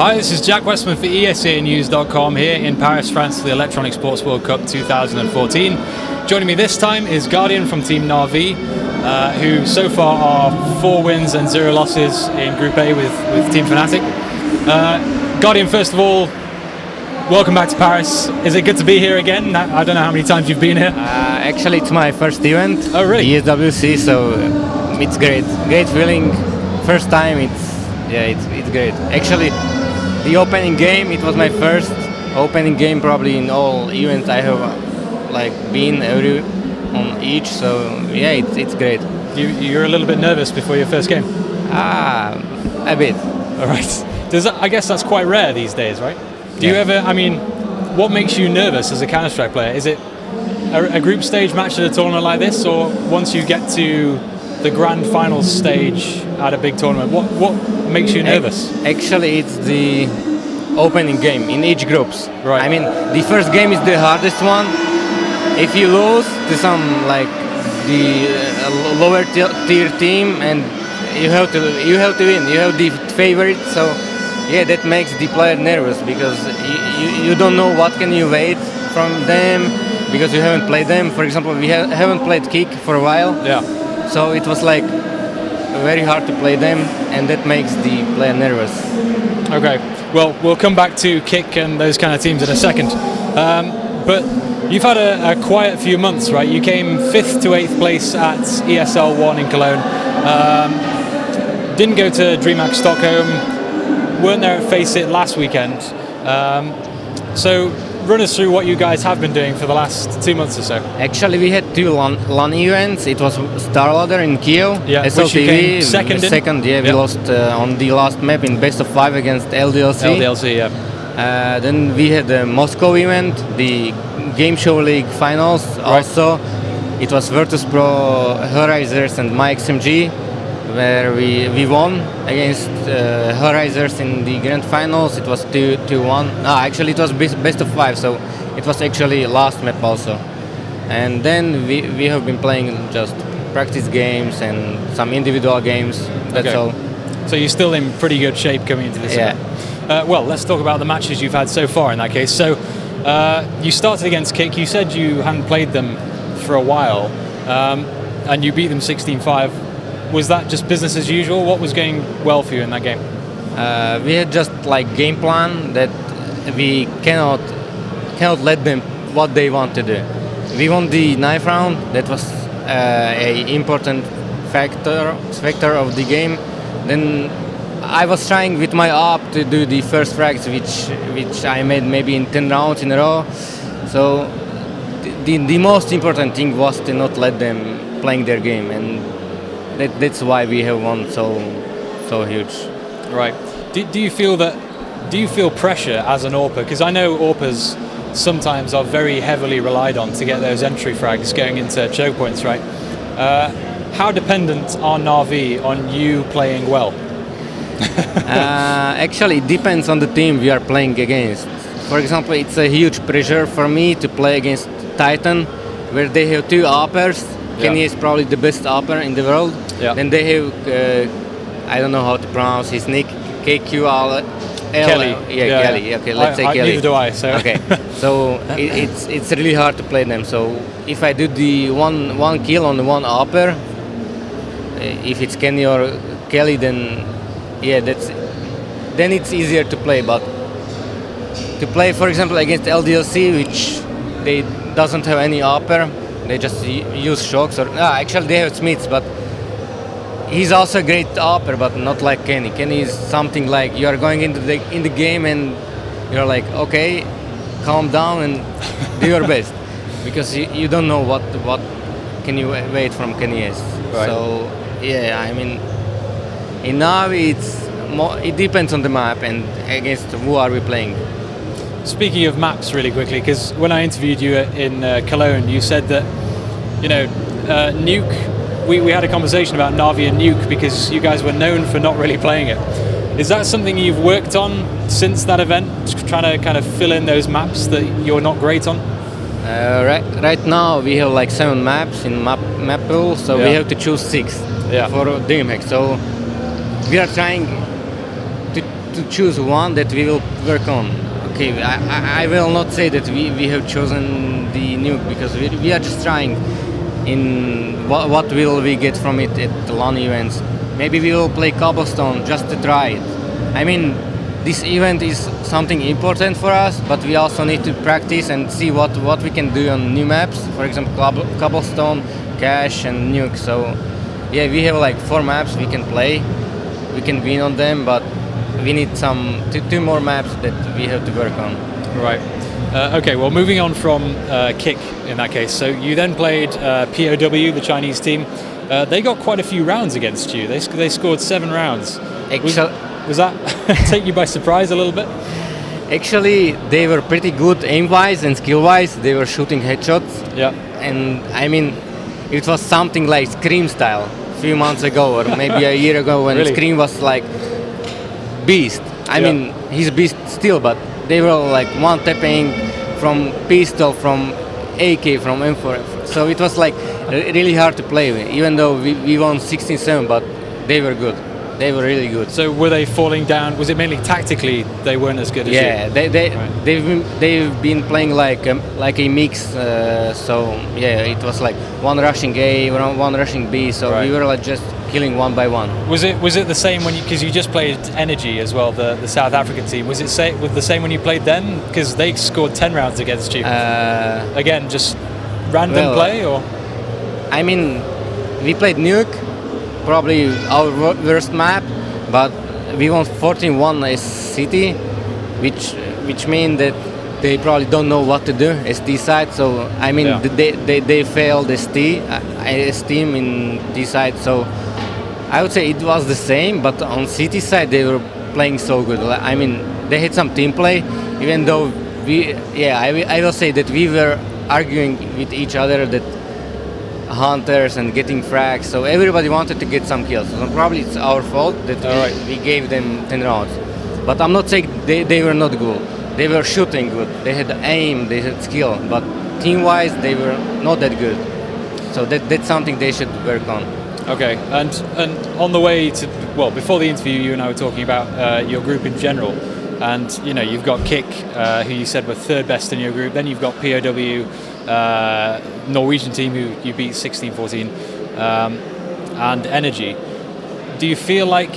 Hi, this is Jack Westman for ESAnews.com here in Paris, France for the Electronic Sports World Cup 2014. Joining me this time is GuardiaN from Team Na'Vi, who so far are 4 wins and 0 losses in Group A with Team Fnatic. GuardiaN, first of all, welcome back to Paris. Is it good to be here again? I don't know how many times you've been here. Actually, it's my first event. Oh, really? ESWC, so it's great. Great feeling. First time, it's great. Actually, the opening game, it was my first opening game probably in all events I have been on each. So yeah, it's great. You're a little bit nervous before your first game? A bit. All right. I guess that's quite rare these days, right? Do you ever, what makes you nervous as a Counter-Strike player? Is it a group stage match at a tournament like this, or once you get to the grand finals stage at a big tournament, what makes you nervous? Actually, it's the opening game in each groups. Right. I mean, the first game is the hardest one. If you lose to some the lower tier team, and you have to win. You have the favorite, so yeah, that makes the player nervous because you don't know what can you wait from them because you haven't played them. For example, we haven't played Kick for a while. Yeah. So it was very hard to play them, and that makes the player nervous. Okay, well, we'll come back to Kick and those kind of teams in a second. But you've had a quiet few months, right? You came 5th to 8th place at ESL1 in Cologne. Didn't go to DreamHack Stockholm. Weren't there at Face It last weekend. So run us through what you guys have been doing for the last 2 months or so. Actually, we had 2 LAN events. It was StarLadder in Kiev. Yeah, which you came second in? Second, yeah. We lost on the last map in best of 5 against LDLC. LDLC, yeah. Then we had the Moscow event, the Game Show League finals. Right. Also, it was Virtus Pro, Hellraisers and MyXMG, where we won against Hellraisers in the grand finals. It was 2-1. Actually, it was best of 5, so it was actually last map also. And then we have been playing just practice games and some individual games. That's all. So you're still in pretty good shape coming into this event. Well, let's talk about the matches you've had so far in that case. So you started against Kick. You said you hadn't played them for a while, and you beat them 16-5. Was that just business as usual? What was going well for you in that game? We had just game plan that we cannot let them what they want to do. We won the knife round. That was a important factor of the game. Then I was trying with my op to do the first frags, which I made maybe in 10 rounds in a row. So the most important thing was to not let them playing their game, and that's why we have won so huge. Right. Do you feel pressure as an AWPer? Because I know AWPers sometimes are very heavily relied on to get those entry frags going into choke points, right? How dependent are Na'Vi on you playing well? Actually, it depends on the team we are playing against. For example, it's a huge pressure for me to play against Titan, where they have 2 AWPers. Kenny is probably the best AWPer in the world. Yeah. Then they have, I don't know how to pronounce his nick, KQL. Kelly. Yeah, Kelly. Okay, let's say Kelly. Neither do I. So. Okay, so it's really hard to play them. So if I do the one kill on the one AWPer, if it's Kenny or Kelly, then yeah, then it's easier to play. But to play, for example, against LDLC, which they doesn't have any AWPer, they just use shocks. Or actually they have Smiths, but he's also a great AWPer, but not like Kenny. Kenny is something like you are going in the game and you're like, okay, calm down and do your best, because you don't know what can you wait from Kenny is. Right. So yeah, I mean, in Na'Vi it depends on the map and against who are we playing. Speaking of maps, really quickly, because when I interviewed you in Cologne, you said that Nuke. We had a conversation about Na'Vi and Nuke because you guys were known for not really playing it. Is that something you've worked on since that event, trying to kind of fill in those maps that you're not great on? Right now we have like 7 maps in map pool, so we have to choose 6 for DreamHack. So we are trying to choose one that we will work on. Okay, I will not say that we have chosen the nuke because we are just trying in what will we get from it at the LAN events. Maybe we will play cobblestone just to try it. I mean, this event is something important for us, but we also need to practice and see what we can do on new maps. For example, cobblestone, cache, and nuke. So yeah, we have like 4 maps we can play. We can win on them, but we need two more maps that we have to work on. Right. Okay, well, moving on from Kick in that case. So you then played POW, the Chinese team. They got quite a few rounds against you. They scored 7 rounds. Was that take you by surprise a little bit? Actually, they were pretty good aim-wise and skill-wise. They were shooting headshots. Yeah. And I mean, it was something like Scream style a few months ago or maybe a year ago when Really? Scream was like beast. I mean, he's beast still, but they were like one-tapping from pistol, from AK, from M4. So it was like really hard to play with, even though we won 16-7, but they were good. They were really good. So were they falling down? Was it mainly tactically they weren't as good as you? Yeah, they've been playing like a mix. So yeah, it was like one rushing A, one rushing B. So we were like just killing one by one. Was it the same when because you just played Energy as well, the South African team? Was it the same when you played them? Because they scored 10 rounds against you. Again, just random play or? I mean, we played Nuke, probably our worst map, but we won 14-1 as City, which means that they probably don't know what to do as T side. So I mean, they failed as team in T side. So I would say it was the same, but on City side they were playing so good. I mean, they had some team play, even though I will say that we were arguing with each other that hunters and getting frags, so everybody wanted to get some kills. So probably it's our fault that we gave them 10 rounds. But I'm not saying they were not good. They were shooting good. They had aim, they had skill, but team-wise they were not that good. So that's something they should work on. Okay, and on the way to, well, before the interview, you and I were talking about your group in general, and you know you've got Kick, who you said were 3rd best in your group. Then you've got POW, Norwegian team who you beat 16-14, and Energy. Do you feel like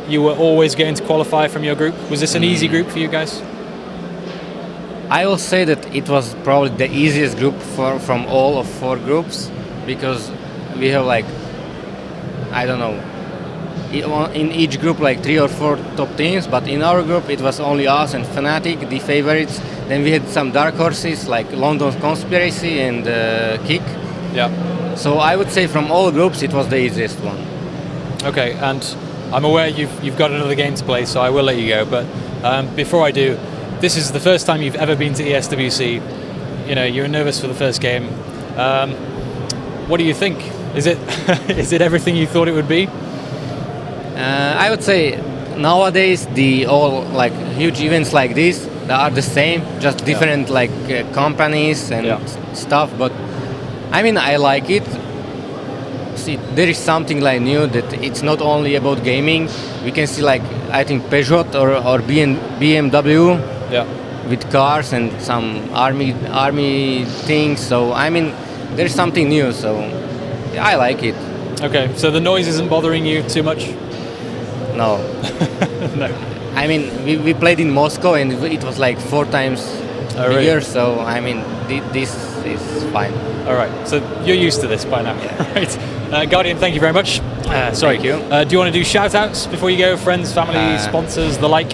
you were always going to qualify from your group? Was this an easy group for you guys? I will say that it was probably the easiest group from all of 4 groups, because we have like, I don't know, in each group like 3 or 4 top teams, but in our group it was only us and Fnatic, the favorites. Then we had some dark horses like London Conspiracy and Kick. Yeah. So I would say from all groups it was the easiest one. Okay, and I'm aware you've got another game to play, so I will let you go. But before I do, this is the first time you've ever been to ESWC. You know, you're nervous for the first game. What do you think? Is it everything you thought it would be? I would say nowadays all like huge events like this are the same, just different like companies and stuff. But I mean, I like it. See, there is something like new that it's not only about gaming. We can see like I think Peugeot or BMW with cars and some army things. So I mean, there's something new. So I like it. Okay, so the noise isn't bothering you too much? No. No. I mean, we played in Moscow and it was like 4 times bigger, so I mean, this is fine. All right, so you're used to this by now. Yeah. Right. GuardiaN, thank you very much. Sorry. Thank you. Do you want to do shout-outs before you go? Friends, family, sponsors, the like?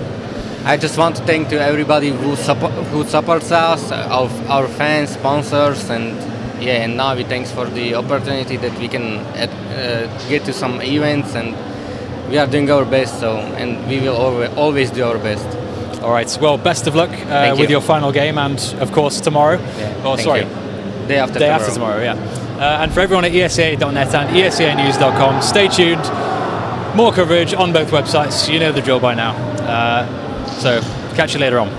I just want to thank to everybody who supports us, our fans, sponsors, and Navi, thanks for the opportunity that we can get to some events, and we are doing our best, and we will always do our best. All right, well, best of luck with your final game, and of course tomorrow. Day after tomorrow, yeah. And for everyone at ESA.net and ESAnews.com, stay tuned. More coverage on both websites. You know the drill by now. So catch you later on.